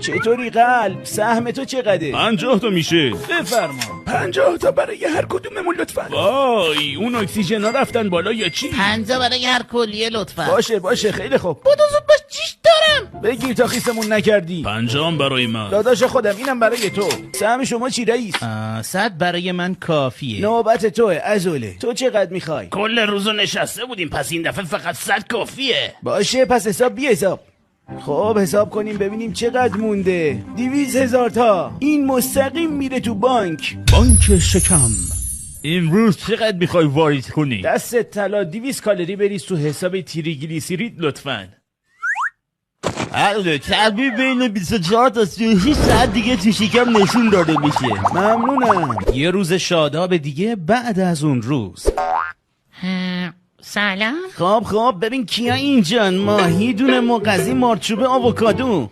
چطوری قلب؟ سهم تو چقدره؟ 50 تا میشه. بفرما. 50 تا برای هر کدوممون لطفا. وای اون اکسیژنا رفتن بالا یا چی؟ 50 برای هر کلیه لطفا. باشه خیلی خوب. بودو زود باش جیش دارم. بگیر تا خیسمون نکردی. 50 برای من. داداش خودم اینم برای تو. سهم شما چی رئیس؟ 100 برای من کافیه. نوبت توه عزوله. تو چقدر میخوای؟ کل روزو نشسته بودیم پس این دفعه فقط 100 کافیه. باشه پس حساب بی حساب. خب حساب کنیم ببینیم چقدر مونده. 200,000 تا. این مستقیم میره تو بانک. بانک شکم. امروز چقدر میخوای واریز کنی؟ دست طلا 200 کالری بریز تو حساب تریگلیسیرید لطفاً. عقل کلبی بین 24 تا 36 ساعت دیگه تو شکم نشون داده میشه. ممنونم. یه روز شاداب دیگه بعد از اون روز. سلام. خب ببین کیا اینجان. ماهی دونه مغزی مارچوبه آووکادو.